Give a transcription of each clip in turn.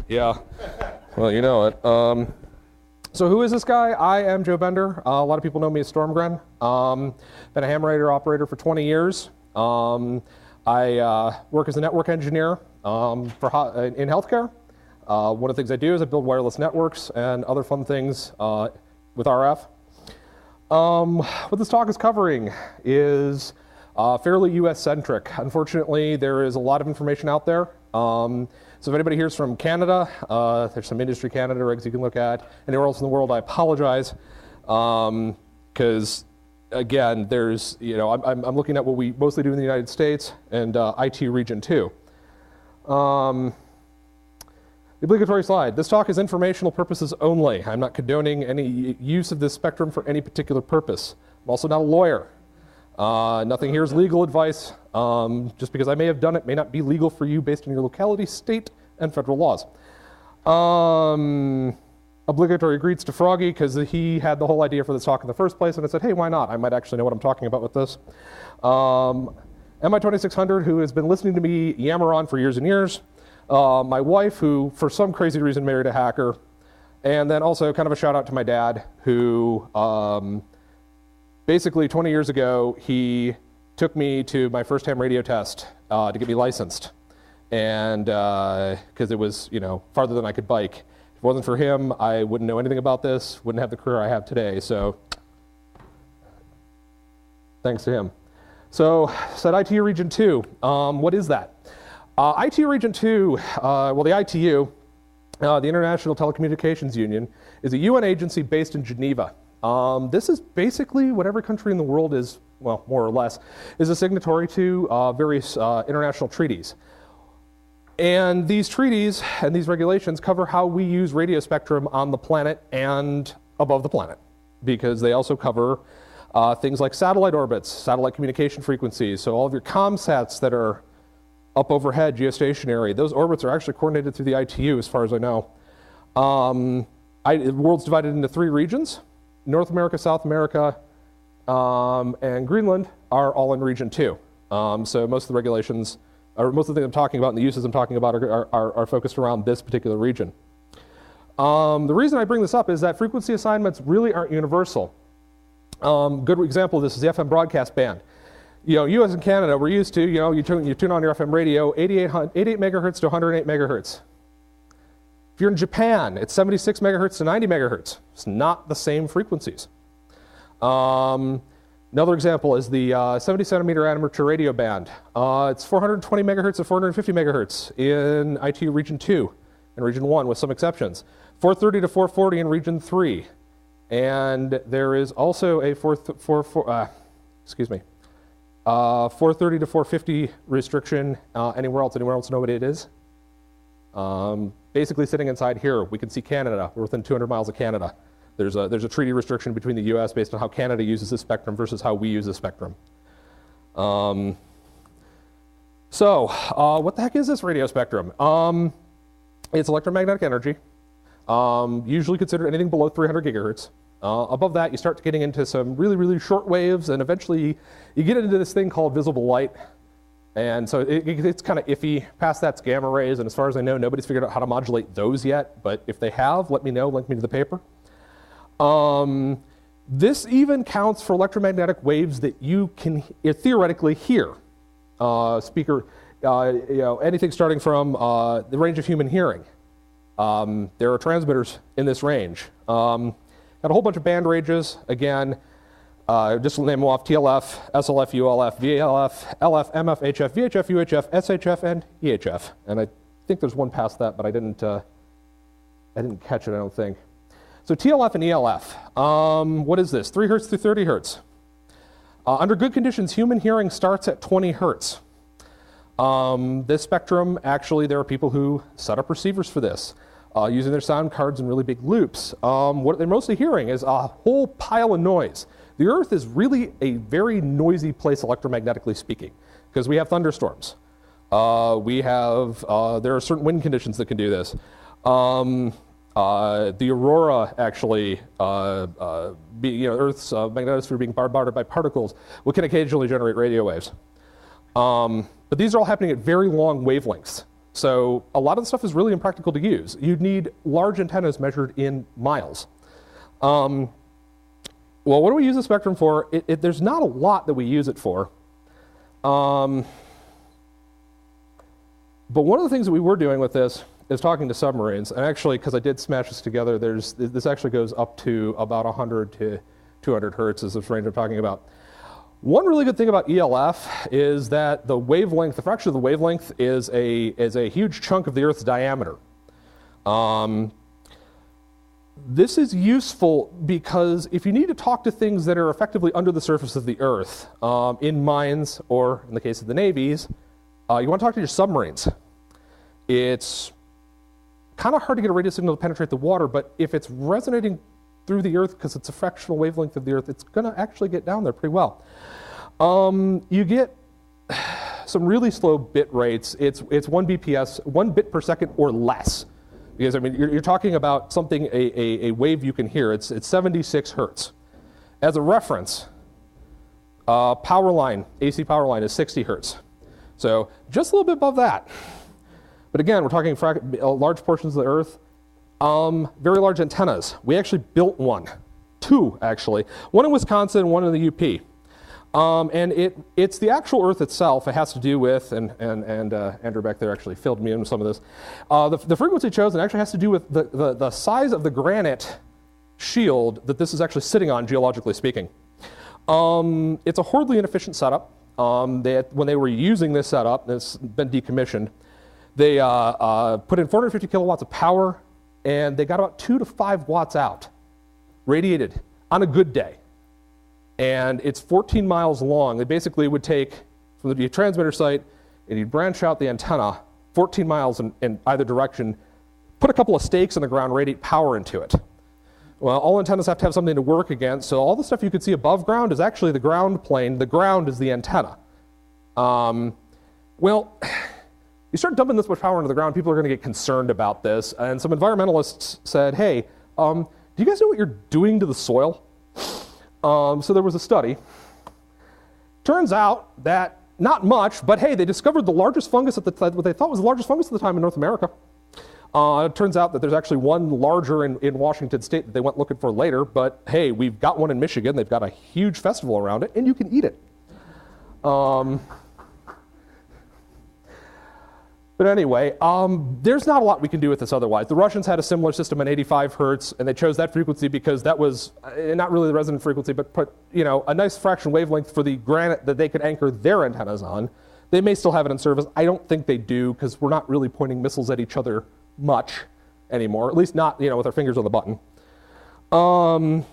Yeah. Well, you know it. So who is this guy? I am Joe Bender. A lot of people know me as Stormgren. Been a ham radio operator for 20 years. I work as a network engineer in healthcare. One of the things I do is I build wireless networks and other fun things with RF. What this talk is covering is fairly US-centric. Unfortunately, there is a lot of information out there. So if anybody here is from Canada, there's some Industry Canada regs you can look at. Anywhere else in the world, I apologize. Because, again, there's, you know, I'm looking at what we mostly do in the United States and IT Region 2. The obligatory slide. This talk is informational purposes only. I'm not condoning any use of this spectrum for any particular purpose. I'm also not a lawyer. Nothing here is legal advice. Just because I may have done it may not be legal for you based on your locality, state, and federal laws. Obligatory greets to Froggy because he had the whole idea for this talk in the first place, and I said, hey, why not? I might actually know what I'm talking about with this. MI2600, who has been listening to me yammer on for years and years. My wife, who for some crazy reason married a hacker. And then also kind of a shout out to my dad, who basically 20 years ago, he took me to my first ham radio test to get me licensed. And because it was, you know, farther than I could bike. If it wasn't for him, I wouldn't know anything about this, wouldn't have the career I have today. So thanks to him. So said IT Region 2, what is that? IT Region 2, well, the ITU, the International Telecommunications Union, is a UN agency based in Geneva. This is basically what every country in the world is, well, more or less, is a signatory to various international treaties. And these treaties and these regulations cover how we use radio spectrum on the planet and above the planet, because they also cover things like satellite orbits, satellite communication frequencies. So all of your ComSats that are up overhead, geostationary, those orbits are actually coordinated through the ITU as far as I know. The world's divided into 3 regions. North America, South America, and Greenland are all in Region 2. So most of the regulations, or most of the things I'm talking about and the uses I'm talking about are focused around this particular region. The reason I bring this up is that frequency assignments really aren't universal. Good example of this is the FM broadcast band. You know, US and Canada, we're used to, you know, you tune on your FM radio, 88 megahertz to 108 megahertz. If you're in Japan, it's 76 megahertz to 90 megahertz. It's not the same frequencies. Another example is the 70 centimeter amateur radio band. It's 420 megahertz to 450 megahertz in ITU Region 2 and Region 1 with some exceptions. 430 to 440 in Region 3. And there is also a 430 to 450 restriction anywhere else. Anyone else know what it is? Basically sitting inside here, we can see Canada. We're within 200 miles of Canada. There's a treaty restriction between the US based on how Canada uses the spectrum versus how we use the spectrum. What the heck is this radio spectrum? It's electromagnetic energy, usually considered anything below 300 gigahertz. Above that, you start getting into some really, really short waves, and eventually you get into this thing called visible light. And so it's kind of iffy. Past that's gamma rays, and as far as I know, nobody's figured out how to modulate those yet. But if they have, let me know, link me to the paper. This even counts for electromagnetic waves that you can theoretically hear. You know, anything starting from the range of human hearing. There are transmitters in this range. Got a whole bunch of band ranges. Again, just to name them off: TLF, SLF, ULF, VLF, LF, MF, HF, VHF, UHF, SHF, and EHF. And I think there's one past that, but I didn't catch it, I don't think. So TLF and ELF. What is this? 3 hertz through 30 hertz. Under good conditions, human hearing starts at 20 hertz. This spectrum, actually, there are people who set up receivers for this, using their sound cards in really big loops. What they're mostly hearing is a whole pile of noise. The Earth is really a very noisy place electromagnetically speaking, because we have thunderstorms. There are certain wind conditions that can do this. The aurora actually, Earth's magnetosphere being bombarded by particles, can occasionally generate radio waves. But these are all happening at very long wavelengths. So a lot of the stuff is really impractical to use. You'd need large antennas measured in miles. Well, what do we use the spectrum for? There's not a lot that we use it for. But one of the things that we were doing with this is talking to submarines. And actually, because I did smash this together, this actually goes up to about 100 to 200 hertz is this range I'm talking about. One really good thing about ELF is that the wavelength, the fraction of the wavelength is a huge chunk of the Earth's diameter. This is useful because if you need to talk to things that are effectively under the surface of the Earth, in mines or in the case of the navies, you want to talk to your submarines. It's kind of hard to get a radio signal to penetrate the water, but if it's resonating through the Earth because it's a fractional wavelength of the Earth, it's going to actually get down there pretty well. You get some really slow bit rates. It's 1 BPS, 1 bit per second or less. Because I mean, you're talking about something, a wave you can hear. It's 76 hertz. As a reference, power line, AC power line is 60 hertz. So just a little bit above that. But again, we're talking large portions of the Earth. Very large antennas. We actually built one. 2, actually. One in Wisconsin, one in the UP. And it's the actual Earth itself. It has to do with, and Andrew back there actually filled me in with some of this. The frequency chosen actually has to do with the size of the granite shield that this is actually sitting on, geologically speaking. It's a horribly inefficient setup. When they were using this setup, it's been decommissioned, they put in 450 kilowatts of power, and they got about 2 to 5 watts out, radiated, on a good day. And it's 14 miles long. They basically would take from the transmitter site, and you'd branch out the antenna 14 miles in either direction, put a couple of stakes in the ground, radiate power into it. Well, all antennas have to have something to work against, so all the stuff you could see above ground is actually the ground plane. The ground is the antenna. Well, you start dumping this much power into the ground, people are going to get concerned about this. And some environmentalists said, hey, do you guys know what you're doing to the soil? So there was a study. Turns out that not much, but hey, they discovered the largest fungus what they thought was the largest fungus at the time in North America. It turns out that there's actually one larger in Washington State that they went looking for later, but hey, we've got one in Michigan. They've got a huge festival around it, and you can eat it. But anyway, there's not a lot we can do with this otherwise. The Russians had a similar system at 85 hertz, and they chose that frequency because that was not really the resonant frequency, but put a nice fraction wavelength for the granite that they could anchor their antennas on. They may still have it in service. I don't think they do because we're not really pointing missiles at each other much anymore, at least not with our fingers on the button. So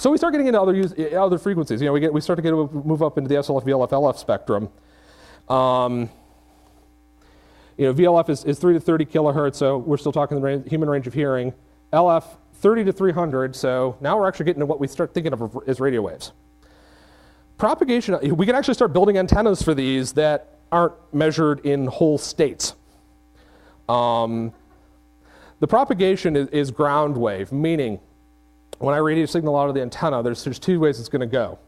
we start getting into other frequencies. We start to move up into the SLF, VLF, LF spectrum. VLF is 3 to 30 kilohertz, so we're still talking the human range of hearing. LF, 30 to 300, so now we're actually getting to what we start thinking of as radio waves. Propagation, we can actually start building antennas for these that aren't measured in whole states. The propagation is ground wave, meaning when I radio signal out of the antenna, there's 2 ways it's going to go.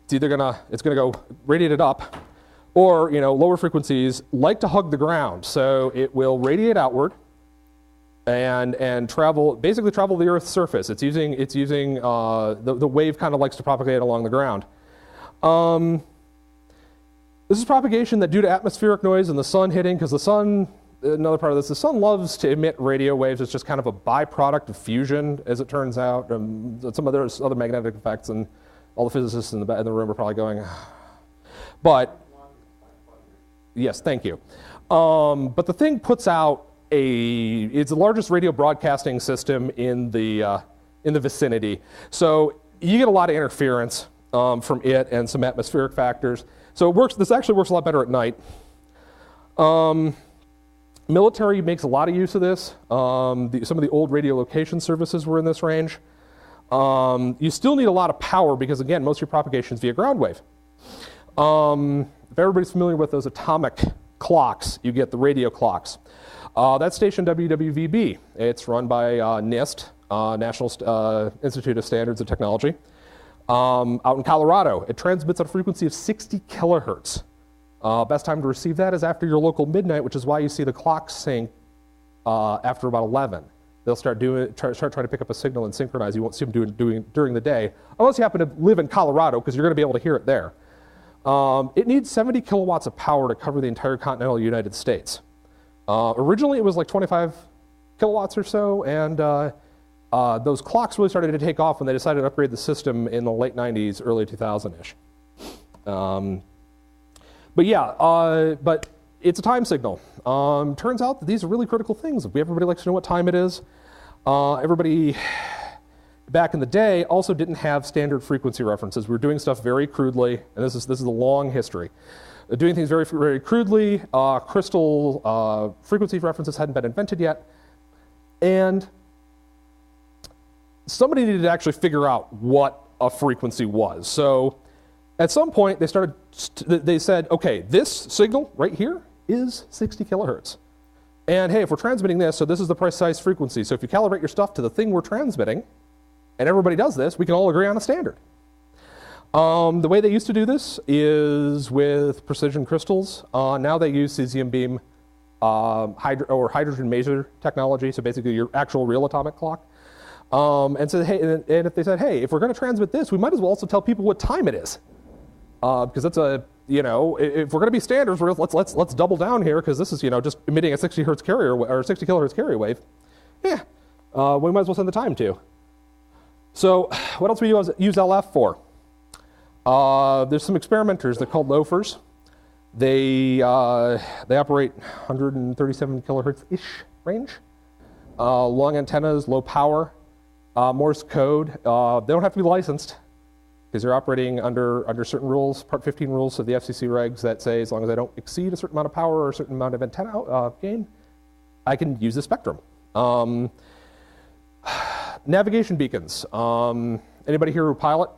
It's either going to go radiated up, or lower frequencies like to hug the ground, so it will radiate outward and basically travel the Earth's surface. It's using the wave kind of likes to propagate along the ground. This is propagation that due to atmospheric noise and the sun hitting, because the sun, another part of this, the sun loves to emit radio waves. It's just kind of a byproduct of fusion, as it turns out. Some other magnetic effects, and all the physicists in the room are probably going, but yes, thank you. But the thing puts out it's the largest radio broadcasting system in the vicinity. So you get a lot of interference from it and some atmospheric factors. So this actually works a lot better at night. Military makes a lot of use of this. Some of the old radio location services were in this range. You still need a lot of power because, again, most of your propagation is via ground wave. If everybody's familiar with those atomic clocks, you get the radio clocks. That's station WWVB. It's run by NIST, National Institute of Standards and Technology, out in Colorado. It transmits at a frequency of 60 kilohertz. Best time to receive that is after your local midnight, which is why you see the clocks sync after about 11. They'll start trying to pick up a signal and synchronize. You won't see them doing during the day, unless you happen to live in Colorado, because you're going to be able to hear it there. It needs 70 kilowatts of power to cover the entire continental United States. Originally, it was like 25 kilowatts or so, and those clocks really started to take off when they decided to upgrade the system in the late 90s, early 2000-ish. But yeah, but it's a time signal. Turns out that these are really critical things. Everybody likes to know what time it is. Everybody back in the day also didn't have standard frequency references. We were doing stuff very crudely, and this is a long history. Doing things very, very crudely. Crystal frequency references hadn't been invented yet. And somebody needed to actually figure out what a frequency was. So at some point, they said, okay, this signal right here is 60 kilohertz. And hey, if we're transmitting this, so this is the precise frequency. So if you calibrate your stuff to the thing we're transmitting, and everybody does this, we can all agree on a standard. The way they used to do this is with precision crystals. Now they use cesium beam or hydrogen maser technology, so basically your actual real atomic clock. And so, hey, and if they said, hey, if we're going to transmit this, we might as well also tell people what time it is, because that's a, you know, if we're going to be standards, let's double down here, because this is, you know, just emitting a 60 hertz carrier or 60 kilohertz carrier wave. Yeah, we might as well send the time to. So what else we use LF for? There's some experimenters. They're called loafers. They operate 137 kilohertz-ish range. Long antennas, low power, Morse code. They don't have to be licensed because they're operating under certain rules, Part 15 rules of the FCC regs that say as long as I don't exceed a certain amount of power or a certain amount of antenna gain, I can use the spectrum. Navigation beacons. Anybody here who pilot?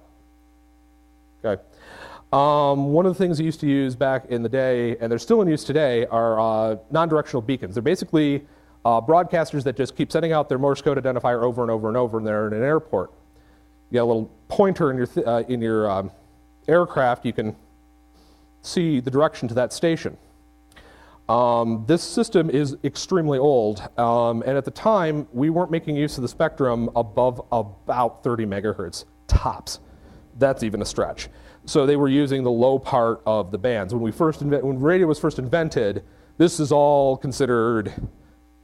Okay. One of the things you used to use back in the day, and they're still in use today, are non-directional beacons. They're basically broadcasters that just keep sending out their Morse code identifier over and over and over, and they're in an airport. You got a little pointer in your aircraft. You can see the direction to that station. This system is extremely old, and at the time, we weren't making use of the spectrum above about 30 megahertz, tops. That's even a stretch. So they were using the low part of the bands. When radio was first invented, this is all considered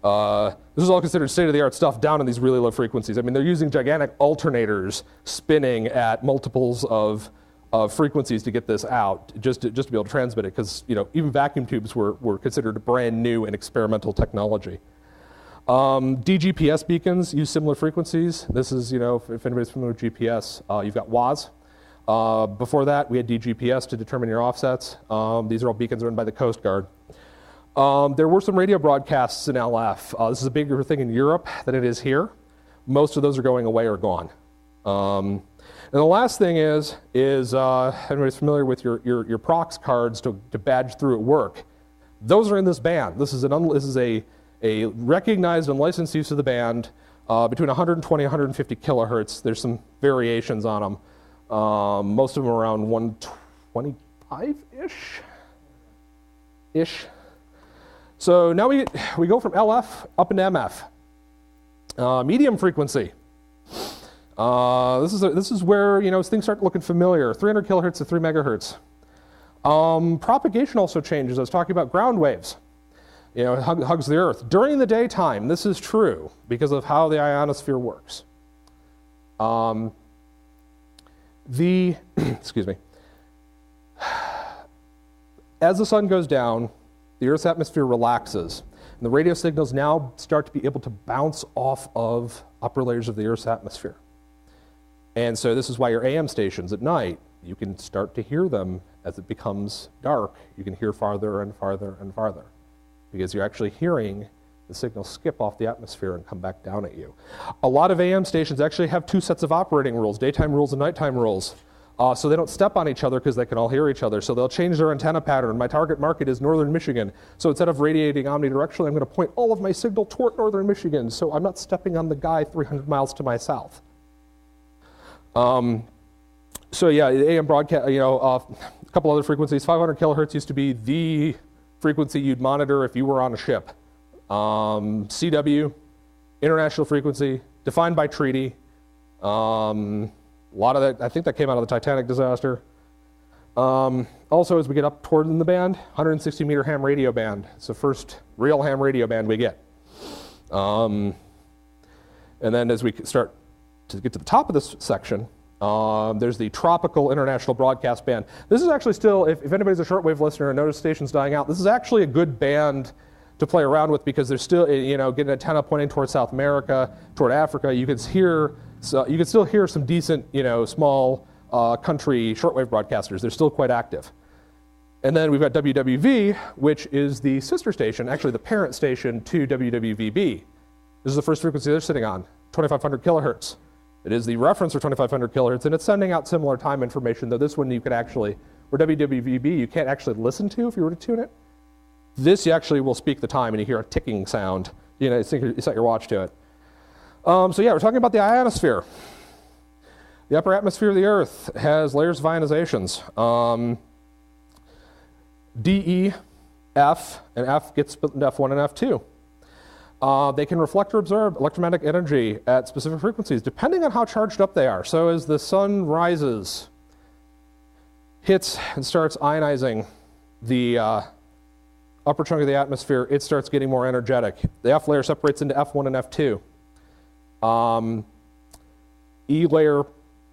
state-of-the-art stuff down in these really low frequencies. I mean, they're using gigantic alternators spinning at multiples of frequencies to get this out, just to be able to transmit it, because, you know, even vacuum tubes were considered brand new and experimental technology. DGPS beacons use similar frequencies. This is, you know, if anybody's familiar with GPS, you've got WAS. Before that, we had DGPS to determine your offsets. These are all beacons run by the Coast Guard. There were some radio broadcasts in LF. This is a bigger thing in Europe than it is here. Most of those are going away or gone. And the last thing is everybody's familiar with your prox cards to badge through at work. Those are in this band. This is a recognized and licensed use of the band between 120 and 150 kilohertz. There's some variations on them. Most of them are around 125-ish. So now we go from LF up into MF. Medium frequency. This is where, you know, things start looking familiar. 300 kilohertz to 3 megahertz. Propagation also changes. I was talking about ground waves. You know, it hugs the Earth. During the daytime, this is true because of how the ionosphere works. Excuse me. As the sun goes down, the Earth's atmosphere relaxes, and the radio signals now start to be able to bounce off of upper layers of the Earth's atmosphere. And so this is why your AM stations at night, you can start to hear them as it becomes dark. You can hear farther and farther and farther, because you're actually hearing the signal skip off the atmosphere and come back down at you. A lot of AM stations actually have two sets of operating rules, daytime rules and nighttime rules. So they don't step on each other because they can all hear each other. So they'll change their antenna pattern. My target market is northern Michigan. So instead of radiating omnidirectionally, I'm going to point all of my signal toward northern Michigan. So I'm not stepping on the guy 300 miles to my south. So yeah, the AM broadcast, you know, A couple other frequencies. 500 kilohertz used to be the frequency you'd monitor if you were on a ship. CW, international frequency, defined by treaty. A lot of that, I think that came out of the Titanic disaster. Also, as we get up toward in the band, 160 meter ham radio band. It's the first real ham radio band we get. And then as we start to get to the top of this section, there's the tropical international broadcast band. This is actually still, if anybody's a shortwave listener and notice stations dying out, this is actually a good band to play around with because there's still, you know, getting an antenna pointing toward South America, toward Africa. You could still hear some decent, you know, small country shortwave broadcasters. They're still quite active. And then we've got WWV, which is the sister station, actually the parent station to WWVB. This is the first frequency they're sitting on, 2500 kilohertz. It is the reference for 2500 kilohertz, and it's sending out similar time information, though this one you could actually, where WWVB you can't actually listen to if you were to tune it. This you actually will speak the time, and you hear a ticking sound. You know, you set your watch to it. So yeah, we're talking about the ionosphere. The upper atmosphere of the Earth has layers of ionizations. D, E, F, and F gets split into F1 and F2. They can reflect or absorb electromagnetic energy at specific frequencies, depending on how charged up they are. So as the sun rises, hits and starts ionizing the upper chunk of the atmosphere, it starts getting more energetic. The F layer separates into F1 and F2. E layer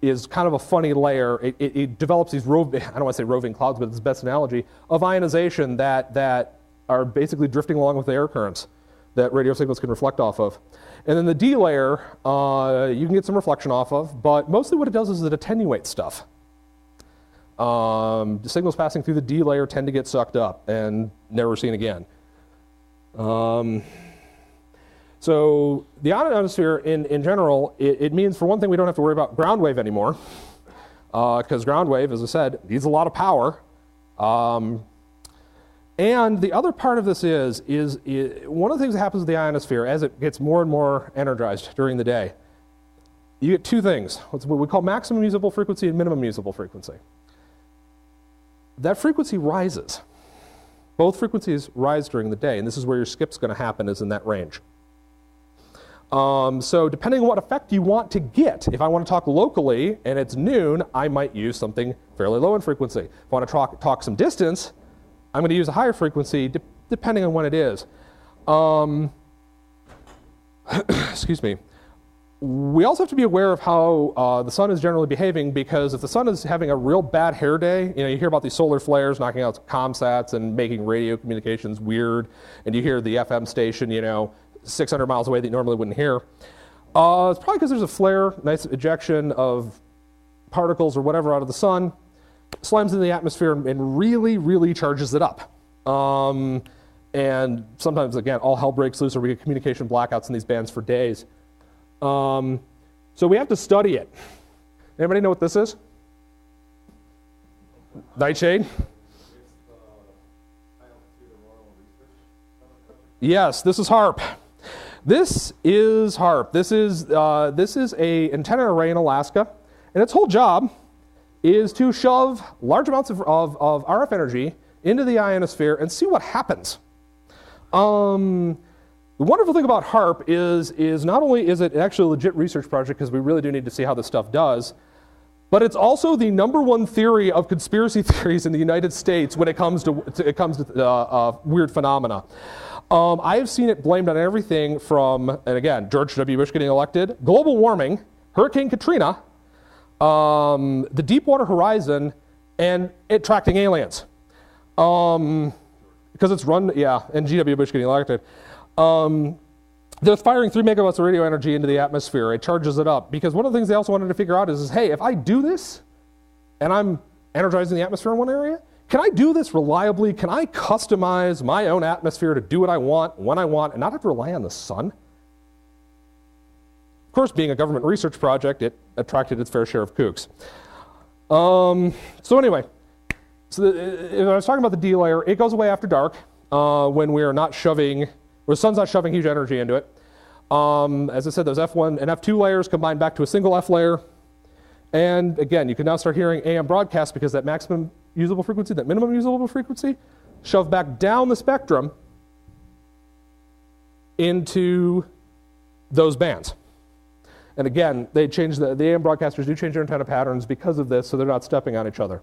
is kind of a funny layer. It develops these I don't want to say roving clouds, but it's the best analogy, of ionization that are basically drifting along with the air currents that radio signals can reflect off of. And then the D layer, you can get some reflection off of, but mostly what it does is it attenuates stuff. The signals passing through the D layer tend to get sucked up and never seen again. So the ionosphere in general, it means for one thing we don't have to worry about ground wave anymore, because ground wave, as I said, needs a lot of power. And the other part of this is one of the things that happens with the ionosphere as it gets more and more energized during the day, you get two things, what we call maximum usable frequency and minimum usable frequency. That frequency rises. Both frequencies rise during the day, and this is where your skip's going to happen, is in that range. So depending on what effect you want to get, if I want to talk locally and it's noon, I might use something fairly low in frequency. If I want to talk some distance, I'm going to use a higher frequency depending on when it is. Excuse me. We also have to be aware of how the sun is generally behaving, because if the sun is having a real bad hair day, you know, you hear about these solar flares knocking out comsats and making radio communications weird, and you hear the FM station, you know, 600 miles away that you normally wouldn't hear. It's probably because there's a flare, nice ejection of particles or whatever out of the sun, slams into the atmosphere and really, really charges it up. And sometimes, again, all hell breaks loose, or we get communication blackouts in these bands for days. So we have to study it. Anybody know what this is? Nightshade? Yes, this is HAARP. This is HAARP. This is a antenna array in Alaska, and its whole job is to shove large amounts of RF energy into the ionosphere and see what happens. The wonderful thing about HAARP is not only is it actually a legit research project, because we really do need to see how this stuff does, but it's also the #1 theory of conspiracy theories in the United States when it comes to weird phenomena. I have seen it blamed on everything from, and again, George W. Bush getting elected, global warming, Hurricane Katrina, the Deepwater Horizon, and it attracting aliens. Because it's run, yeah, and G.W. Bush getting elected. They're firing 3 megawatts of radio energy into the atmosphere. It charges it up. Because one of the things they also wanted to figure out is hey, if I do this, and I'm energizing the atmosphere in one area, can I do this reliably? Can I customize my own atmosphere to do what I want, when I want, and not have to rely on the sun? Of course, being a government research project, it attracted its fair share of kooks. So anyway, if I was talking about the D layer, it goes away after dark when we are not shoving, where the sun's not shoving huge energy into it. As I said, those F1 and F2 layers combine back to a single F layer. And again, you can now start hearing AM broadcasts because that maximum usable frequency, that minimum usable frequency, shoved back down the spectrum into those bands. And again, they change the AM broadcasters do change their antenna patterns because of this, so they're not stepping on each other.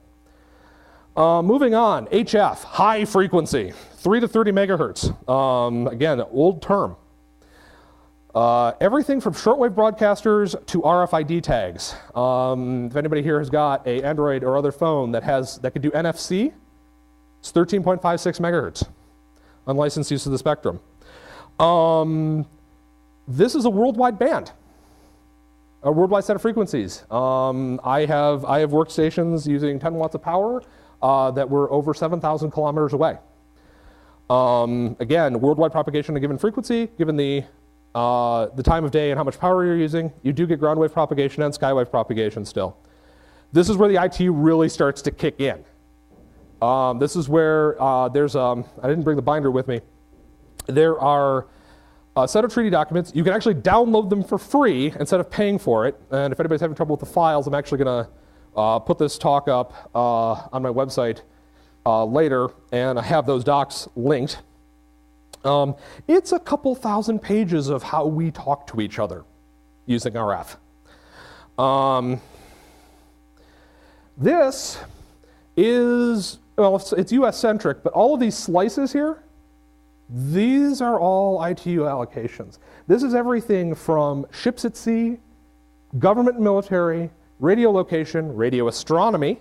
Moving on, HF, high frequency, 3 to 30 megahertz. Again, old term. Everything from shortwave broadcasters to RFID tags. If anybody here has got an Android or other phone that could do NFC, it's 13.56 megahertz, unlicensed use of the spectrum. This is a worldwide band, a worldwide set of frequencies. I have workstations using 10 watts of power that were over 7,000 kilometers away. Again, worldwide propagation at a given frequency, given the time of day and how much power you're using, you do get ground wave propagation and skywave propagation still. This is where the ITU really starts to kick in. This is where I didn't bring the binder with me. There are a set of treaty documents. You can actually download them for free instead of paying for it. And if anybody's having trouble with the files, I'm actually going to put this talk up on my website later, and I have those docs linked. It's a couple thousand pages of how we talk to each other using RF. This is, well, it's US-centric, but all of these slices here, these are all ITU allocations. This is everything from ships at sea, government and military, radio location, radio astronomy,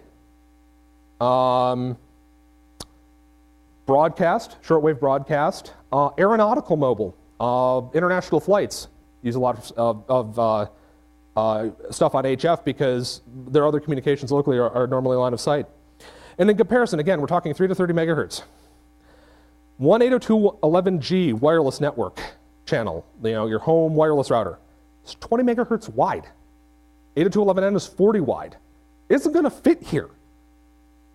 broadcast, shortwave broadcast, aeronautical mobile, international flights use a lot of stuff on HF because their other communications locally are normally line of sight. And in comparison, again, we're talking 3 to 30 megahertz. One 802.11g wireless network channel, your home wireless router, it's 20 megahertz wide. 802.11n is 40 wide. It isn't going to fit here.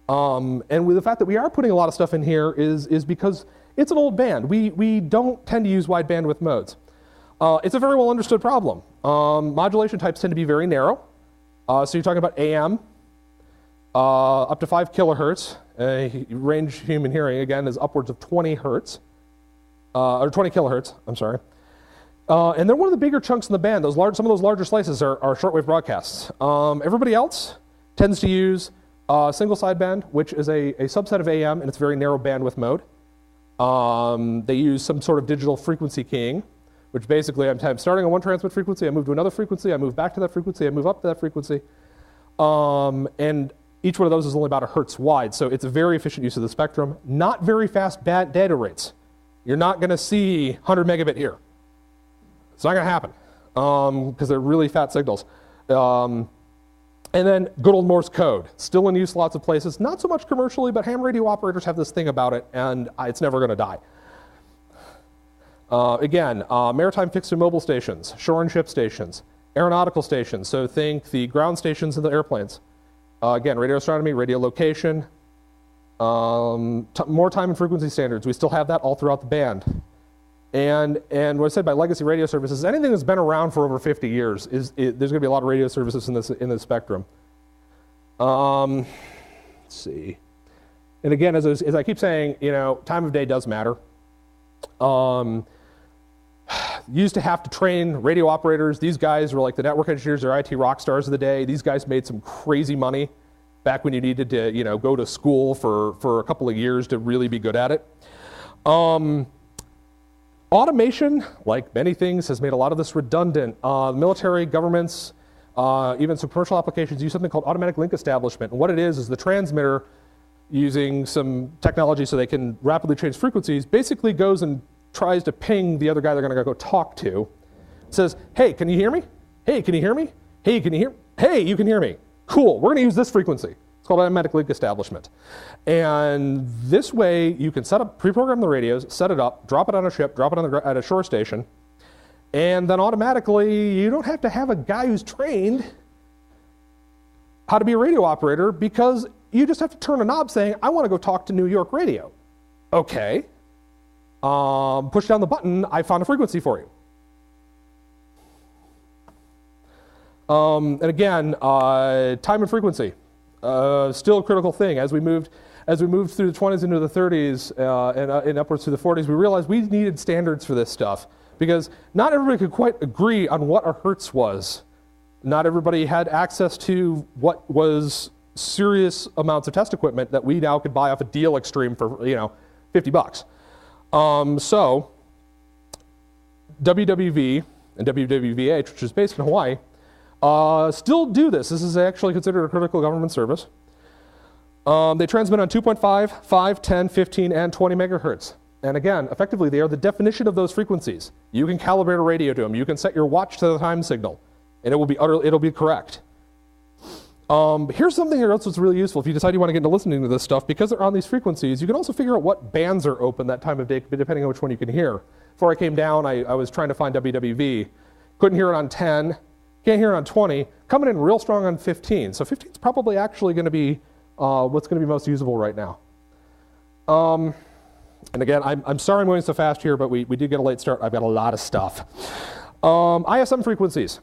And with the fact that we are putting a lot of stuff in here is because it's an old band. We don't tend to use wide bandwidth modes. It's a very well understood problem. Modulation types tend to be very narrow. So you're talking about AM, up to 5 kilohertz. Range human hearing, again, is upwards of 20 hertz, or 20 kilohertz, I'm sorry. And they're one of the bigger chunks in the band. Some of those larger slices are shortwave broadcasts. Everybody else tends to use single sideband, which is a subset of AM, and it's very narrow bandwidth mode. They use some sort of digital frequency keying, which basically I'm starting on one transmit frequency, I move to another frequency, I move back to that frequency, I move up to that frequency. And each one of those is only about a hertz wide, so it's a very efficient use of the spectrum. Not very fast data rates. You're not going to see 100 megabit here. It's not going to happen because they're really fat signals. And then good old Morse code, still in use lots of places. Not so much commercially, but ham radio operators have this thing about it, and it's never going to die. Again, maritime fixed and mobile stations, shore and ship stations, aeronautical stations, so think the ground stations in the airplanes. Again, radio astronomy, radio location, more time and frequency standards. We still have that all throughout the band. And what I said by legacy radio services, anything that's been around for over 50 years, there's going to be a lot of radio services in this spectrum. Let's see. And again, as I keep saying, time of day does matter. Used to have to train radio operators. These guys were like the network engineers or IT rock stars of the day. These guys made some crazy money back when you needed to, go to school for a couple of years to really be good at it. Automation, like many things, has made a lot of this redundant. Military, governments, even some commercial applications use something called automatic link establishment. And what it is the transmitter, using some technology so they can rapidly change frequencies, basically goes and tries to ping the other guy they're going to go talk to. It says, hey, can you hear me? Hey, can you hear me? Hey, can you hear me? Hey, you can hear me. Cool, we're going to use this frequency. It's called automatic link establishment. And this way you can pre-program the radios, set it up, drop it on a ship, drop it at a shore station, and then automatically you don't have to have a guy who's trained how to be a radio operator, because you just have to turn a knob saying, I want to go talk to New York radio. Okay. Push down the button, I found a frequency for you. And again, time and frequency. still a critical thing. As we moved through the 20s into the 30s and upwards to the 40s, we realized we needed standards for this stuff because not everybody could quite agree on what a hertz was. Not everybody had access to what was serious amounts of test equipment that we now could buy off a deal extreme for, $50. So WWV and WWVH, which is based in Hawaii, still do this. This is actually considered a critical government service. They transmit on 2.5, 5, 10, 15, and 20 megahertz. And again, effectively, they are the definition of those frequencies. You can calibrate a radio to them. You can set your watch to the time signal, and it'll be correct. Here's something else that's really useful if you decide you want to get into listening to this stuff. Because they're on these frequencies, you can also figure out what bands are open that time of day, depending on which one you can hear. Before I came down, I was trying to find WWV. Couldn't hear it on 10, can't hear it on 20, coming in real strong on 15. So 15 is probably actually going to be what's going to be most usable right now. And again, I'm sorry I'm going so fast here, but we did get a late start. I've got a lot of stuff. ISM frequencies.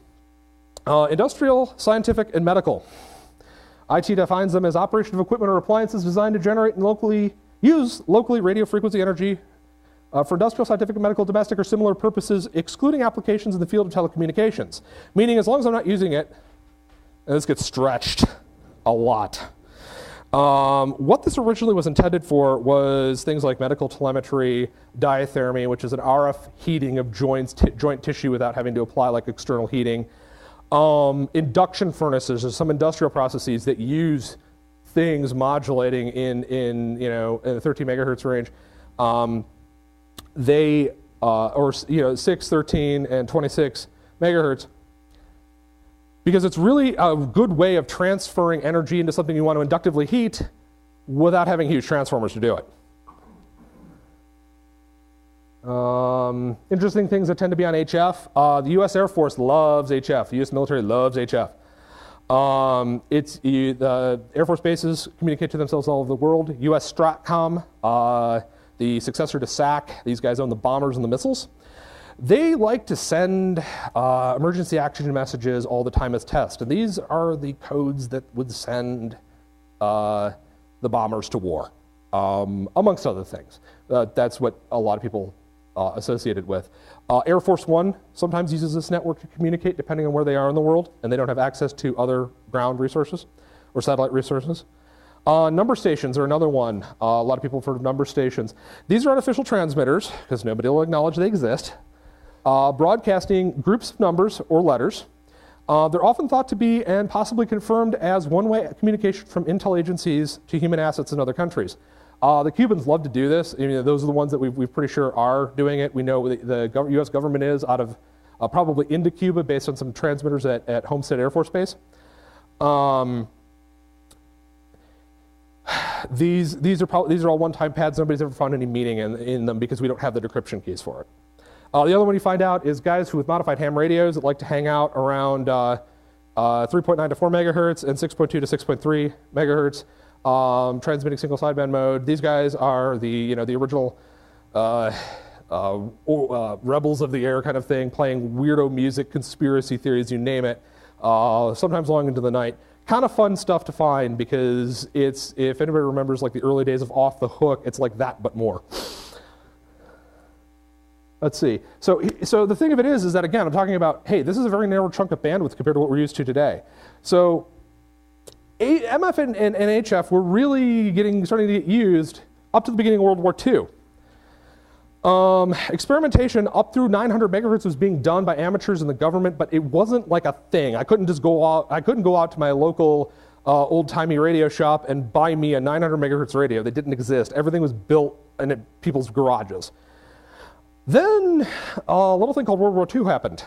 Industrial, scientific, and medical. IT defines them as operation of equipment or appliances designed to generate and use locally radio frequency energy for industrial, scientific, medical, domestic, or similar purposes, excluding applications in the field of telecommunications. Meaning, as long as I'm not using it, and this gets stretched a lot. What this originally was intended for was things like medical telemetry, diathermy, which is an RF heating of joint tissue without having to apply like external heating. Induction furnaces or some industrial processes that use things modulating in the 13 megahertz range. Or 6, 13, and 26 megahertz, because it's really a good way of transferring energy into something you want to inductively heat without having huge transformers to do it. Interesting things that tend to be on HF. The US Air Force loves HF. The US military loves HF. The Air Force bases communicate to themselves all over the world. US Stratcom, the successor to SAC, these guys own the bombers and the missiles. They like to send emergency action messages all the time as test. And these are the codes that would send the bombers to war, amongst other things. That's what a lot of people associate it with. Air Force One sometimes uses this network to communicate depending on where they are in the world and they don't have access to other ground resources or satellite resources. Number stations are another one. A lot of people have heard of number stations. These are artificial transmitters because nobody will acknowledge they exist. Broadcasting groups of numbers or letters. They're often thought to be and possibly confirmed as one-way communication from intel agencies to human assets in other countries. The Cubans love to do this. I mean, those are the ones that we're pretty sure are doing it. We know the US government is out of probably into Cuba based on some transmitters at Homestead Air Force Base. These are all one-time pads. Nobody's ever found any meaning in them because we don't have the decryption keys for it. The other one you find out is guys who with modified ham radios that like to hang out around 3.9 to 4 megahertz and 6.2 to 6.3 megahertz, transmitting single sideband mode. These guys are the original rebels of the air kind of thing, playing weirdo music, conspiracy theories, you name it, sometimes long into the night. Kind of fun stuff to find because it's, if anybody remembers like the early days of Off the Hook, it's like that but more. Let's see. So the thing of it is that, again, I'm talking about, hey, this is a very narrow chunk of bandwidth compared to what we're used to today. So MF and HF were really starting to get used up to the beginning of World War II. Experimentation up through 900 megahertz was being done by amateurs in the government, but it wasn't like a thing. I couldn't go out to my local old-timey radio shop and buy me a 900 megahertz radio. They didn't exist. Everything was built in people's garages. Then a little thing called World War II happened.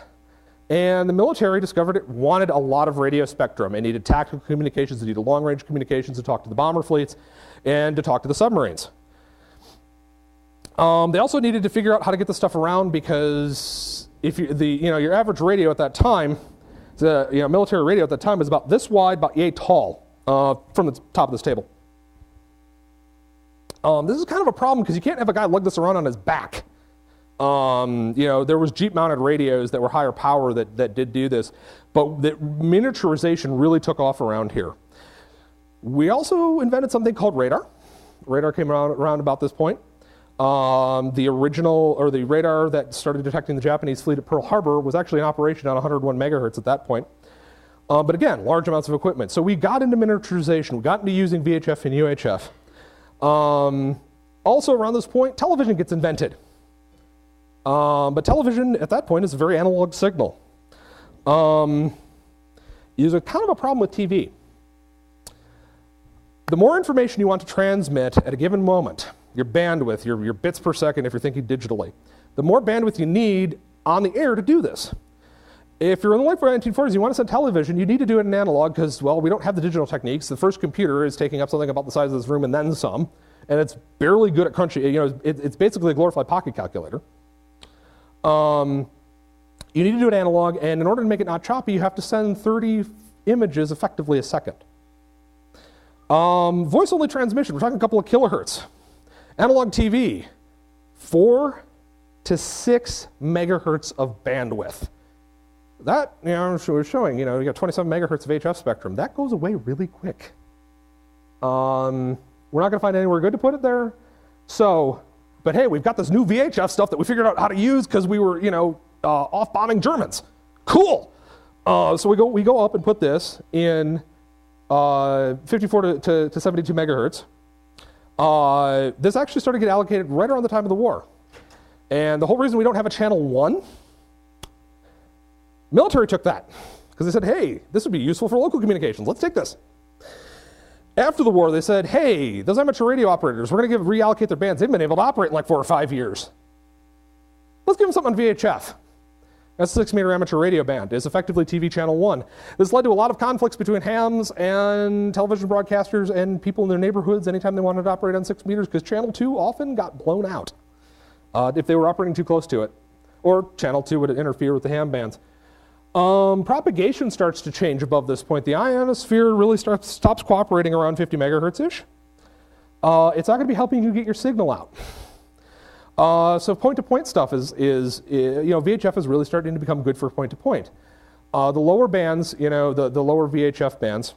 And the military discovered it wanted a lot of radio spectrum. It needed tactical communications, it needed long-range communications to talk to the bomber fleets and to talk to the submarines. They also needed to figure out how to get this stuff around because if your average radio at that time, military radio at that time was about this wide, about yay tall from the top of this table. This is kind of a problem because you can't have a guy lug this around on his back. There was Jeep-mounted radios that were higher power that did do this, but the miniaturization really took off around here. We also invented something called radar. Radar came around about this point. The original, or the radar that started detecting the Japanese fleet at Pearl Harbor was actually in operation on 101 megahertz at that point. But again, large amounts of equipment. So we got into miniaturization. We got into using VHF and UHF. Also around this point, television gets invented. But television at that point is a very analog signal. Is a kind of a problem with TV. The more information you want to transmit at a given moment, your bandwidth, your bits per second if you're thinking digitally, the more bandwidth you need on the air to do this. If you're in the late 1940s, you want to send television, you need to do it in analog because, well, we don't have the digital techniques. The first computer is taking up something about the size of this room and then some, and it's barely good at crunching. You know, it's basically a glorified pocket calculator. You need to do it analog, and in order to make it not choppy, you have to send 30 images effectively a second. Voice-only transmission, we're talking a couple of kilohertz. Analog TV, 4 to 6 megahertz of bandwidth. That, you know, we're showing, you know, you got 27 megahertz of HF spectrum. That goes away really quick. We're not going to find anywhere good to put it there. So, but hey, we've got this new VHF stuff that we figured out how to use because we were, you know, off bombing Germans. Cool. So we go up and put this in 54 to 72 megahertz. This actually started to get allocated right around the time of the war. And the whole reason we don't have a channel 1, military took that because they said, hey, this would be useful for local communications. Let's take this. After the war, they said, hey, those amateur radio operators, we're going to reallocate their bands. They've been able to operate in like 4 or 5 years. Let's give them something on VHF. That's a 6-meter amateur radio band. It's effectively TV channel 1. This led to a lot of conflicts between hams and television broadcasters and people in their neighborhoods anytime they wanted to operate on 6 meters because channel 2 often got blown out if they were operating too close to it. Or channel 2 would interfere with the ham bands. Propagation starts to change above this point. The ionosphere really stops cooperating around 50 megahertz-ish. It's not going to be helping you get your signal out. So point-to-point stuff is you know, VHF is really starting to become good for point-to-point. The lower bands, you know, the lower VHF bands,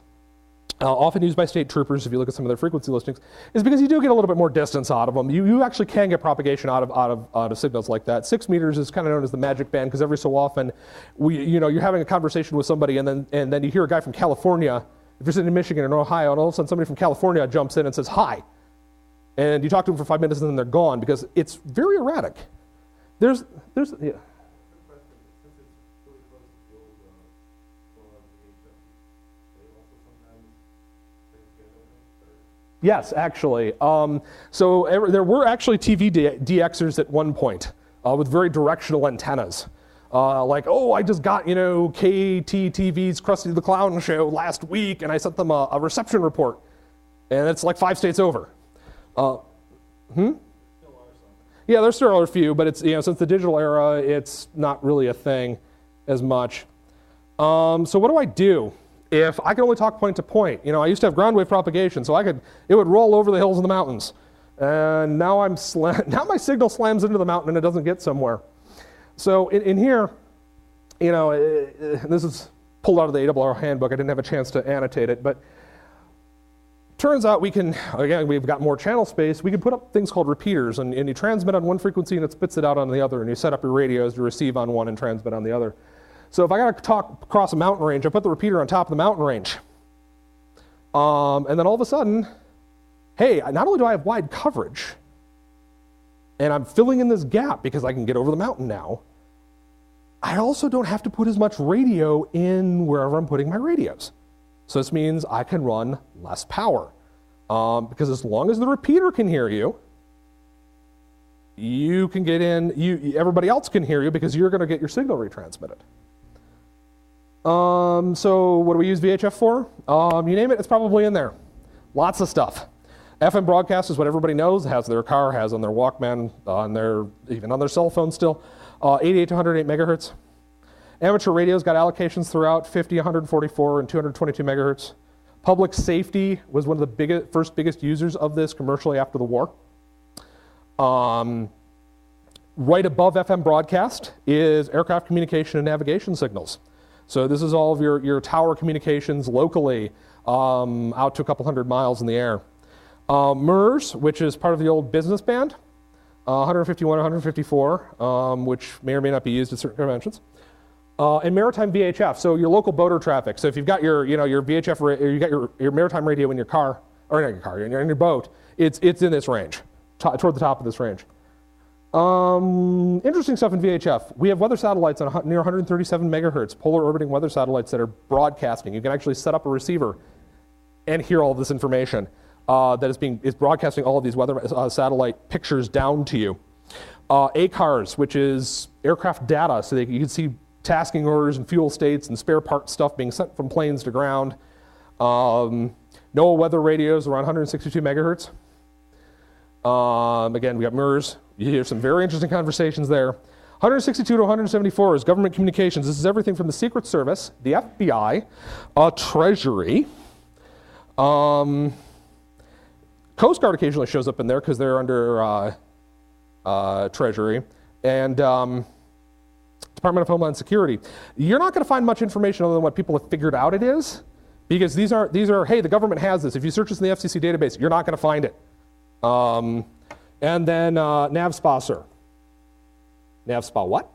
often used by state troopers, if you look at some of their frequency listings, is because you do get a little bit more distance out of them. You actually can get propagation out of signals like that. 6 meters is kind of known as the magic band because every so often, you know, you're having a conversation with somebody and then you hear a guy from California, if you're sitting in Michigan or Ohio, and all of a sudden somebody from California jumps in and says, hi. And you talk to them for 5 minutes and then they're gone because it's very erratic. Yeah. Yes, actually. So there were actually TV DXers at one point with very directional antennas. Like, oh, I just got, you know, KTTV's Krusty the Clown show last week and I sent them a reception report. And it's like 5 states over. Yeah, there still are a few, but it's, you know, since the digital era, it's not really a thing as much. So what do I do if I can only talk point to point? You know, I used to have ground wave propagation, so it would roll over the hills and the mountains. And now now my signal slams into the mountain and it doesn't get somewhere. So in here, you know, this is pulled out of the ARR handbook. I didn't have a chance to annotate it, but turns out we can, again, we've got more channel space. We can put up things called repeaters, and you transmit on one frequency and it spits it out on the other, and you set up your radios to receive on one and transmit on the other. So if I got to talk across a mountain range, I put the repeater on top of the mountain range. And then all of a sudden, hey, not only do I have wide coverage, and I'm filling in this gap because I can get over the mountain now, I also don't have to put as much radio in wherever I'm putting my radios. So this means I can run less power. Because as long as the repeater can hear you, you can get in, everybody else can hear you because you're going to get your signal retransmitted. So what do we use VHF for? You name it, it's probably in there. Lots of stuff. FM broadcast is what everybody knows, has their car, has on their Walkman, even on their cell phone still. 88 to 108 megahertz. Amateur radios got allocations throughout 50, 144, and 222 megahertz. Public safety was one of the first biggest users of this commercially after the war. Right above FM broadcast is aircraft communication and navigation signals. So this is all of your tower communications locally. out to a couple hundred miles in the air. MERS, which is part of the old business band, 151, 154, which may or may not be used at certain conventions. And maritime VHF, so your local boater traffic. So if you've got your, your VHF, or you got your maritime radio in your car, or not your car, in your boat, it's in this range, toward the top of this range. Interesting stuff in VHF. We have weather satellites on near 137 megahertz, polar orbiting weather satellites that are broadcasting. You can actually set up a receiver and hear all of this information that is broadcasting all of these weather satellite pictures down to you. ACARS, which is aircraft data, so you can see tasking orders and fuel states and spare part stuff being sent from planes to ground. NOAA weather radios around 162 megahertz. Again, we got MERS. You hear some very interesting conversations there. 162 to 174 is government communications. This is everything from the Secret Service, the FBI, Treasury. Coast Guard occasionally shows up in there because they're under Treasury. And Department of Homeland Security. You're not going to find much information other than what people have figured out it is, because these are, hey, the government has this. If you search this in the FCC database, you're not going to find it. And then NAVSPA, NAVSPA what?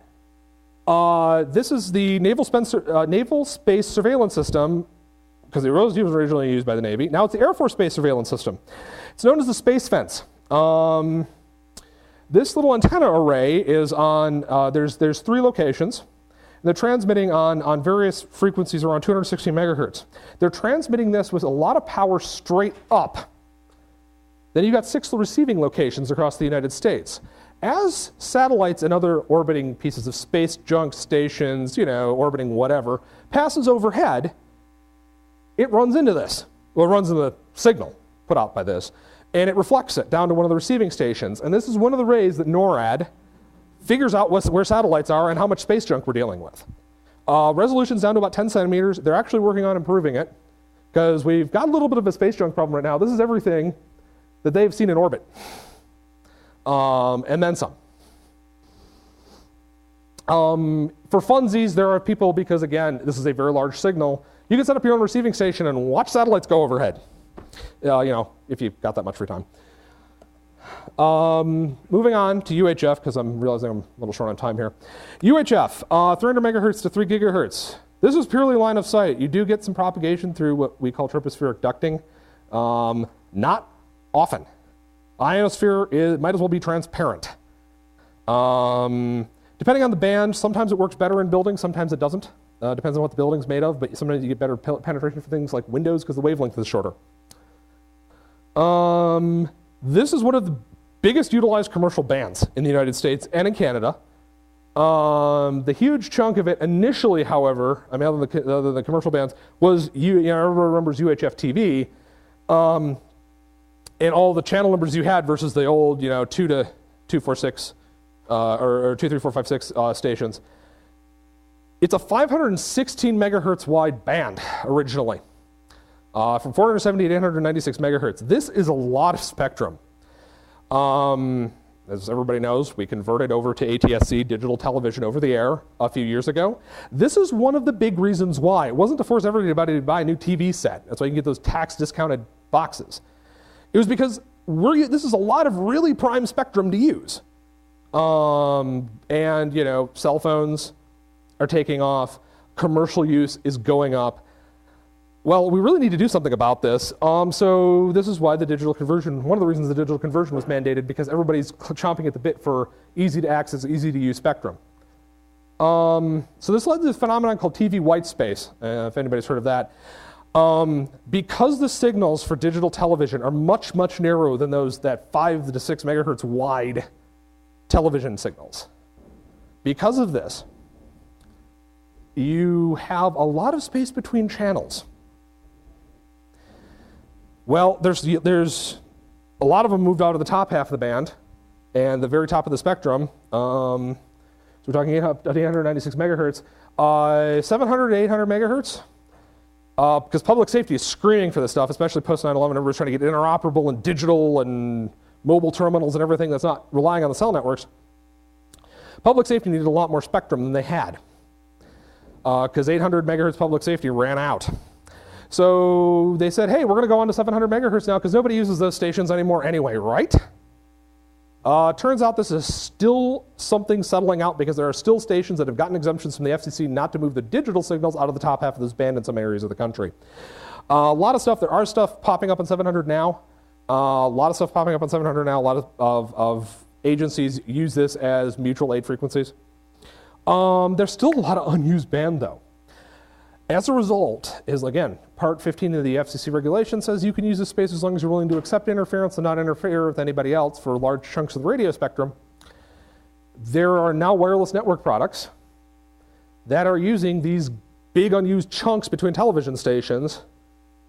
This is the Naval Space Surveillance System, because it was originally used by the Navy. Now it's the Air Force Space Surveillance System. It's known as the Space Fence. This little antenna array is on, there's 3 locations. And they're transmitting on various frequencies around 260 megahertz. They're transmitting this with a lot of power straight up. Then you've got 6 receiving locations across the United States. As satellites and other orbiting pieces of space junk stations, orbiting whatever, passes overhead, it runs into this. Well, it runs into the signal put out by this, and it reflects it down to one of the receiving stations. And this is one of the ways that NORAD figures out where satellites are and how much space junk we're dealing with. Resolution's down to about 10 centimeters. They're actually working on improving it, because we've got a little bit of a space junk problem right now. This is everything that they've seen in orbit, and then some. For funsies, there are people, because again, this is a very large signal, you can set up your own receiving station and watch satellites go overhead, if you've got that much free time. Moving on to UHF, because I'm realizing I'm a little short on time here. UHF, 300 megahertz to 3 gigahertz. This is purely line of sight. You do get some propagation through what we call tropospheric ducting. Not often. Ionosphere might as well be transparent. Depending on the band, sometimes it works better in buildings, sometimes it doesn't. Depends on what the building's made of, but sometimes you get better penetration for things like windows because the wavelength is shorter. This is one of the biggest utilized commercial bands in the United States and in Canada. The huge chunk of it initially, however, I mean, other than the commercial bands, was, everybody remembers UHF TV, and all the channel numbers you had versus the old, 2 to 246, or 2, 3, 4, 5, 6 stations. It's a 516 megahertz wide band originally, from 470 to 896 megahertz. This is a lot of spectrum. As everybody knows, we converted over to ATSC, digital television over the air, a few years ago. This is one of the big reasons why. It wasn't to force everybody to buy a new TV set. That's why you can get those tax discounted boxes. It was because this is a lot of really prime spectrum to use. And, cell phones are taking off. Commercial use is going up. Well, we really need to do something about this. So this is why the digital conversion, one of the reasons the digital conversion was mandated, because everybody's chomping at the bit for easy to access, easy to use spectrum. So this led to this phenomenon called TV white space, if anybody's heard of that. Because the signals for digital television are much, much narrower than that 5 to 6 megahertz wide television signals. Because of this, you have a lot of space between channels. Well, there's a lot of them moved out of the top half of the band and the very top of the spectrum. So we're talking 896 megahertz, 700 to 800 megahertz. Because public safety is screaming for this stuff, especially post 9/11. Everybody's trying to get interoperable and digital and mobile terminals and everything that's not relying on the cell networks. Public safety needed a lot more spectrum than they had, because 800 megahertz public safety ran out. So they said, hey, we're going to go on to 700 megahertz now because nobody uses those stations anymore anyway, right? Turns out this is still something settling out because there are still stations that have gotten exemptions from the FCC not to move the digital signals out of the top half of this band in some areas of the country. A lot of stuff, there are stuff popping up on 700 now. A lot of stuff popping up on 700 now. A lot of agencies use this as mutual aid frequencies. There's still a lot of unused band though. As a result, is again, part 15 of the FCC regulation says you can use this space as long as you're willing to accept interference and not interfere with anybody else for large chunks of the radio spectrum. There are now wireless network products that are using these big unused chunks between television stations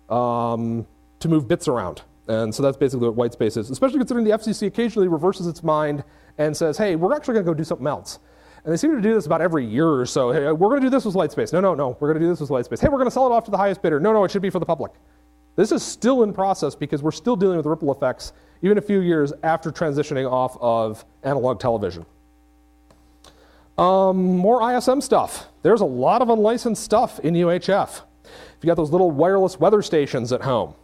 to move bits around. And so that's basically what white space is, especially considering the FCC occasionally reverses its mind and says, hey, we're actually going to go do something else. And they seem to do this about every year or so. Hey, we're going to do this with white space. No, we're going to do this with white space. Hey, we're going to sell it off to the highest bidder. No, it should be for the public. This is still in process because we're still dealing with ripple effects even a few years after transitioning off of analog television. More ISM stuff. There's a lot of unlicensed stuff in UHF. If you got those little wireless weather stations at home,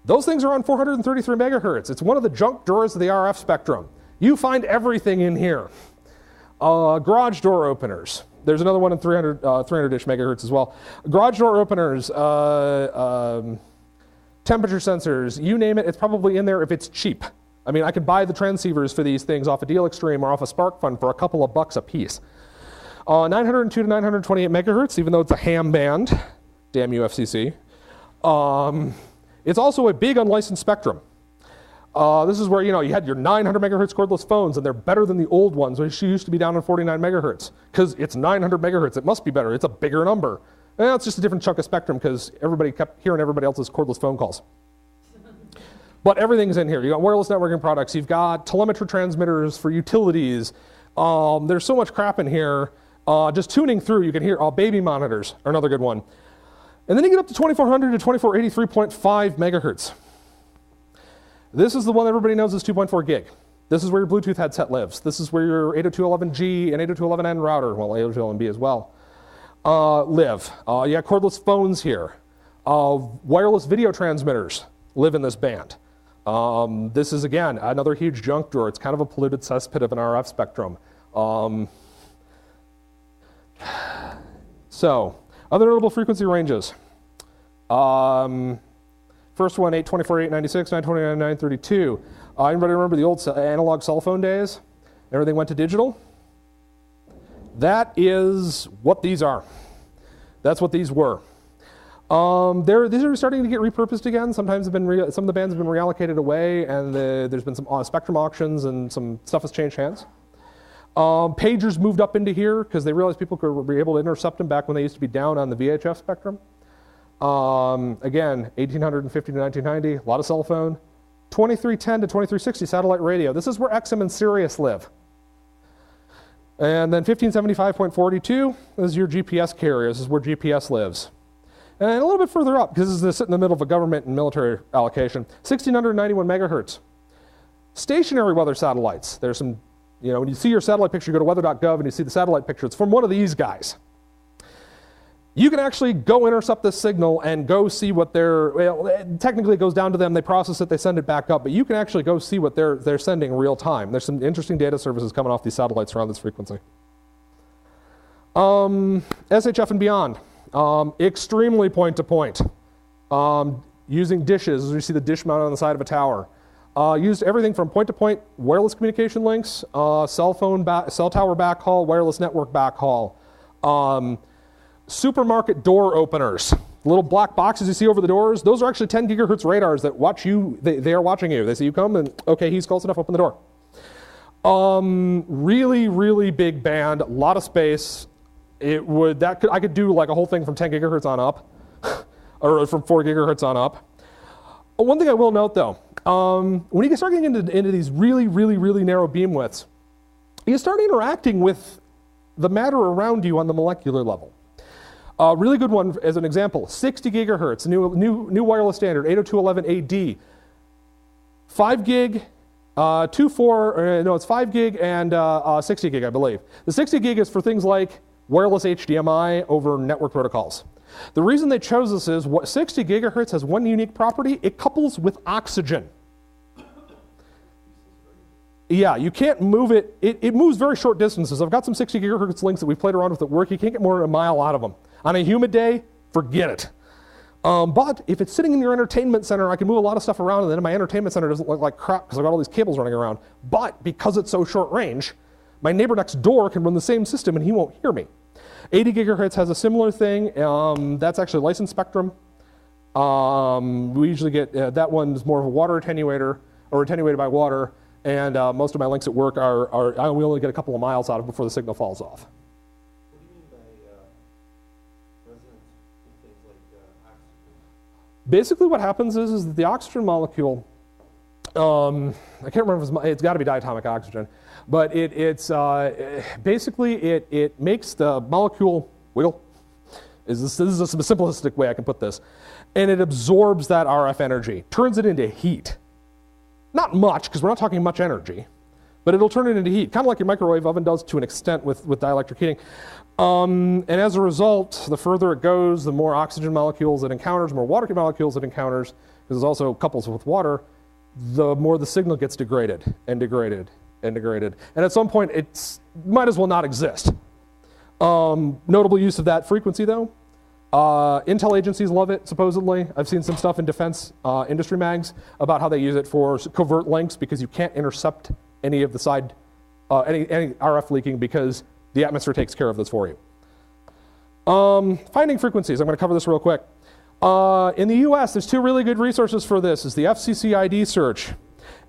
those things are on 433 megahertz. It's one of the junk drawers of the RF spectrum. You find everything in here. Garage door openers. There's another one in 300-ish megahertz as well. Garage door openers, temperature sensors, you name it, it's probably in there if it's cheap. I mean, I could buy the transceivers for these things off a Deal Extreme or off a Spark Fund for a couple of bucks a piece. 902 to 928 megahertz, even though it's a ham band. Damn you, FCC. It's also a big unlicensed spectrum. This is where, you had your 900 megahertz cordless phones, and they're better than the old ones, which used to be down on 49 megahertz. Because it's 900 megahertz, it must be better. It's a bigger number. And it's just a different chunk of spectrum because everybody kept hearing everybody else's cordless phone calls. But everything's in here. You got wireless networking products. You've got telemetry transmitters for utilities. There's so much crap in here. Just tuning through, you can hear baby monitors are another good one. And then you get up to 2400 to 2483.5 megahertz. This is the one everybody knows is 2.4 gig. This is where your Bluetooth headset lives. This is where your 802.11g and 802.11n router, well, 802.11b as well, live. You got cordless phones here. Wireless video transmitters live in this band. This is, again, another huge junk drawer. It's kind of a polluted cesspit of an RF spectrum. So, other notable frequency ranges. First one, 824, 896, 929, 932. Anybody remember the old analog cell phone days? Everything went to digital? That is what these are. That's what these were. These are starting to get repurposed again. Sometimes some of the bands have been reallocated away, and there's been some spectrum auctions, and some stuff has changed hands. Pagers moved up into here because they realized people could be able to intercept them back when they used to be down on the VHF spectrum. Again, 1850 to 1990, a lot of cell phone. 2310 to 2360 satellite radio. This is where XM and Sirius live. And then 1575.42 is your GPS carrier. This is where GPS lives. And a little bit further up, because this is in the middle of a government and military allocation, 1691 megahertz. Stationary weather satellites. There's some, when you see your satellite picture, you go to weather.gov and you see the satellite picture. It's from one of these guys. You can actually go intercept this signal and go see what technically it goes down to them, they process it, they send it back up, but you can actually go see what they're sending real time. There's some interesting data services coming off these satellites around this frequency. SHF and beyond, extremely point-to-point, using dishes, as we see the dish mounted on the side of a tower. Used everything from point-to-point wireless communication links, cell tower backhaul, wireless network backhaul, supermarket door openers, little black boxes you see over the doors, those are actually 10 gigahertz radars that watch you, they are watching you. They see you come and, okay, he's close enough, open the door. Really, really big band, a lot of space. I could do like a whole thing from 10 gigahertz on up, or from 4 gigahertz on up. One thing I will note though, when you start getting into these really, really, really narrow beam widths, you start interacting with the matter around you on the molecular level. Really good one as an example, 60 gigahertz, new wireless standard, 802.11ad. 5 gig, it's 5 gig and 60 gig, I believe. The 60 gig is for things like wireless HDMI over network protocols. The reason they chose this is 60 gigahertz has one unique property. It couples with oxygen. Yeah, you can't move it. It moves very short distances. I've got some 60 gigahertz links that we've played around with at work. You can't get more than a mile out of them. On a humid day, forget it. But if it's sitting in your entertainment center, I can move a lot of stuff around, and then my entertainment center doesn't look like crap because I've got all these cables running around. But because it's so short range, my neighbor next door can run the same system and he won't hear me. 80 gigahertz has a similar thing. That's actually licensed spectrum. We usually get, that one's more of a water attenuator, or attenuated by water, and most of my links at work we only get a couple of miles out of before the signal falls off. What do you mean by resonance with things like oxygen? Basically what happens is that the oxygen molecule, I can't remember if it's got to be diatomic oxygen, but basically it makes the molecule wiggle. This is a simplistic way I can put this. And it absorbs that RF energy, turns it into heat. Not much, because we're not talking much energy, but it'll turn it into heat, kind of like your microwave oven does to an extent with dielectric heating. And as a result, the further it goes, the more oxygen molecules it encounters, more water molecules it encounters, because it also couples with water, the more the signal gets degraded and degraded and degraded. And at some point, it might as well not exist. Notable use of that frequency, though. Intel agencies love it, supposedly. I've seen some stuff in defense industry mags about how they use it for covert links because you can't intercept any of the side, any RF leaking because the atmosphere takes care of this for you. Finding frequencies, I'm going to cover this real quick. In the US, there's two really good resources for this. It's the FCC ID search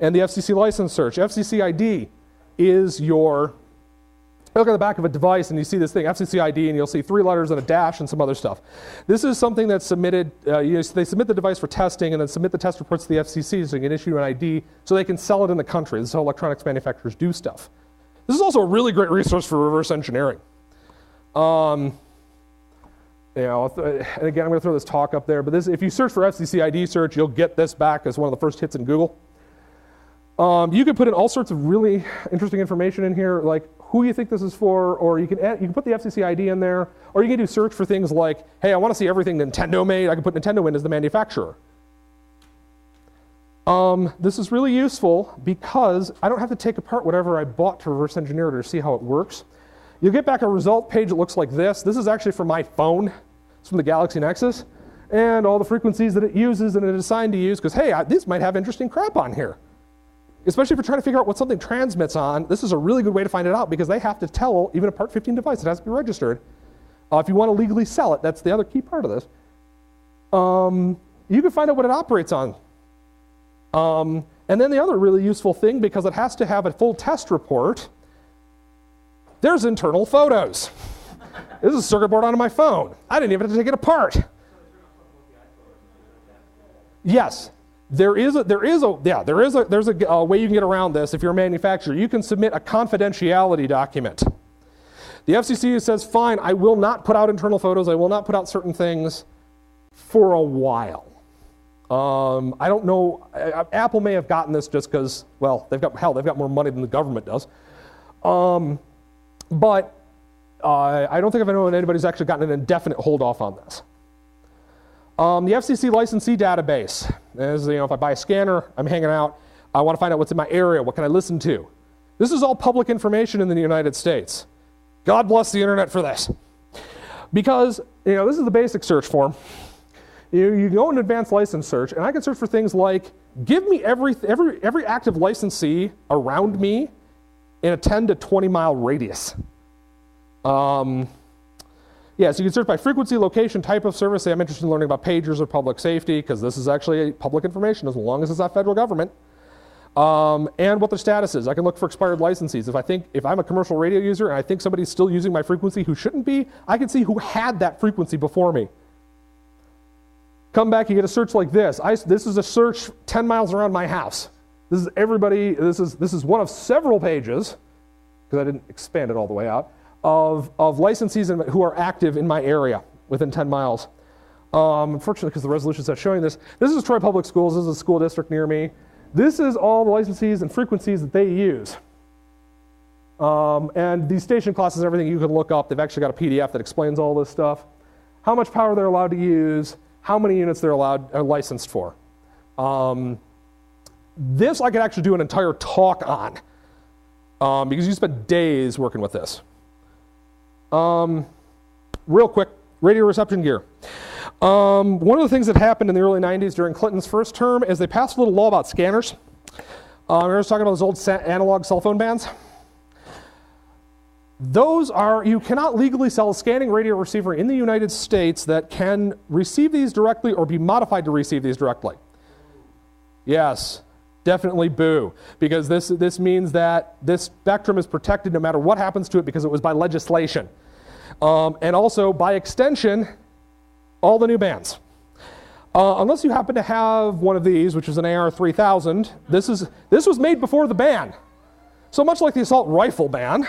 and the FCC license search. FCC ID is your, look at the back of a device and you see this thing, FCC ID, and you'll see 3 letters and a dash and some other stuff. This is something that's submitted, they submit the device for testing and then submit the test reports to the FCC so you can issue an ID so they can sell it in the country. This is how electronics manufacturers do stuff. This is also a really great resource for reverse engineering. And again, I'm going to throw this talk up there, but if you search for FCC ID search, you'll get this back as one of the first hits in Google. You can put in all sorts of really interesting information in here, like who you think this is for, or you can put the FCC ID in there, or you can do search for things like, hey, I want to see everything Nintendo made. I can put Nintendo in as the manufacturer. This is really useful because I don't have to take apart whatever I bought to reverse engineer it or see how it works. You'll get back a result page that looks like this. This is actually from my phone. It's from the Galaxy Nexus. And all the frequencies that it uses and it is assigned to use, because hey, this might have interesting crap on here. Especially if you're trying to figure out what something transmits on, this is a really good way to find it out because they have to tell even a Part 15 device, it has to be registered. If you want to legally sell it, that's the other key part of this. You can find out what it operates on. And then the other really useful thing, because it has to have a full test report, there's internal photos. This is a circuit board on my phone. I didn't even have to take it apart. Yes. There's a way you can get around this if you're a manufacturer. You can submit a confidentiality document. The FCC says, fine, I will not put out internal photos, I will not put out certain things for a while. I don't know, Apple may have gotten this just because, well, they've got more money than the government does. But I don't think I've known anybody's actually gotten an indefinite hold off on this. The FCC licensee database is, if I buy a scanner, I'm hanging out, I want to find out what's in my area, what can I listen to? This is all public information in the United States. God bless the internet for this. Because, this is the basic search form. You go in advanced license search, and I can search for things like, give me every active licensee around me in a 10 to 20 mile radius. Yeah, so you can search by frequency, location, type of service. Say I'm interested in learning about pagers or public safety, because this is actually public information as long as it's not federal government. And what their status is. I can look for expired licensees. If I'm a commercial radio user and I think somebody's still using my frequency who shouldn't be, I can see who had that frequency before me. Come back, you get a search like this. This is a search 10 miles around my house. This is everybody, this is one of several pages, because I didn't expand it all the way out, of licensees who are active in my area within 10 miles. Unfortunately, because the resolution's not showing this, this is Troy Public Schools. This is a school district near me. This is all the licensees and frequencies that they use. And these station classes and everything you can look up. They've actually got a PDF that explains all this stuff. How much power they're allowed to use, how many units they're licensed for. This I could actually do an entire talk on because you spend days working with this. Real quick, radio reception gear. One of the things that happened in the early 90s during Clinton's first term is they passed a little law about scanners. I was talking about those old analog cell phone bands. Those are, you cannot legally sell a scanning radio receiver in the United States that can receive these directly or be modified to receive these directly. Yes, definitely boo, because this means that this spectrum is protected no matter what happens to it because it was by legislation. And also, by extension, all the new bands. Unless you happen to have one of these, which is an AR-3000, this was made before the ban. So much like the assault rifle ban,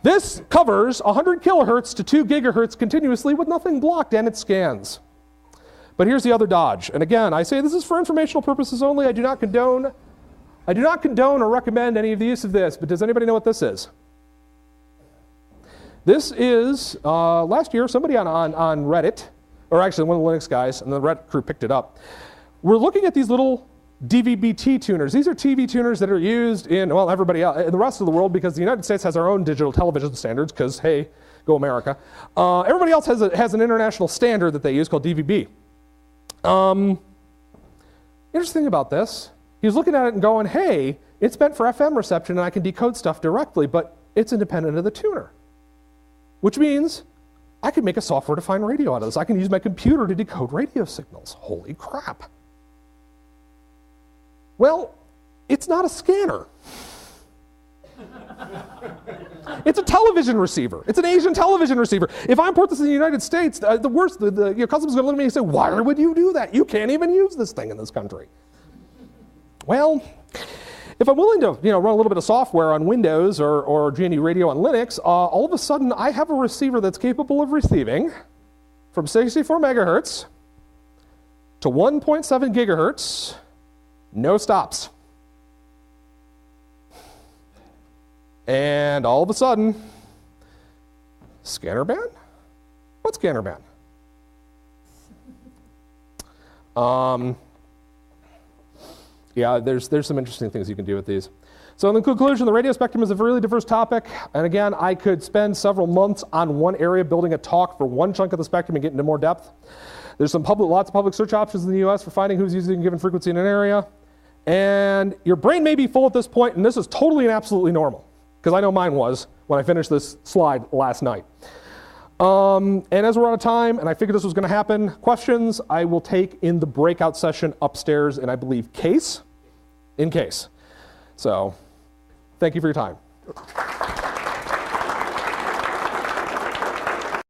this covers 100 kilohertz to 2 gigahertz continuously with nothing blocked, and it scans. But here's the other dodge. And again, I say this is for informational purposes only. I do not condone or recommend any of the use of this, but does anybody know what this is? This is, last year, somebody on Reddit, or actually one of the Linux guys, and the Reddit crew picked it up. We're looking at these little DVB-T tuners. These are TV tuners that are used in, well, everybody else, in the rest of the world, because the United States has our own digital television standards, because, hey, go America. Everybody else has an international standard that they use called DVB. Interesting thing about this, he was looking at it and going, hey, it's meant for FM reception and I can decode stuff directly, but it's independent of the tuner. Which means I could make a software-defined radio out of this. I can use my computer to decode radio signals. Holy crap. Well, it's not a scanner. It's a television receiver. It's an Asian television receiver. If I import this in the United States, the worst, your customer's going to look at me and say, why would you do that? You can't even use this thing in this country. Well, if I'm willing to run a little bit of software on Windows or GNU Radio on Linux, all of a sudden I have a receiver that's capable of receiving from 64 megahertz to 1.7 gigahertz, no stops. And all of a sudden, scanner band? What scanner band? Yeah, there's some interesting things you can do with these. So in the conclusion, the radio spectrum is a really diverse topic. And again, I could spend several months on one area building a talk for one chunk of the spectrum and get into more depth. There's lots of public search options in the US for finding who's using a given frequency in an area. And your brain may be full at this point, and this is totally and absolutely normal, because I know mine was when I finished this slide last night. And as we're out of time, and I figured this was going to happen, questions I will take in the breakout session upstairs in, I believe, in case. So, thank you for your time.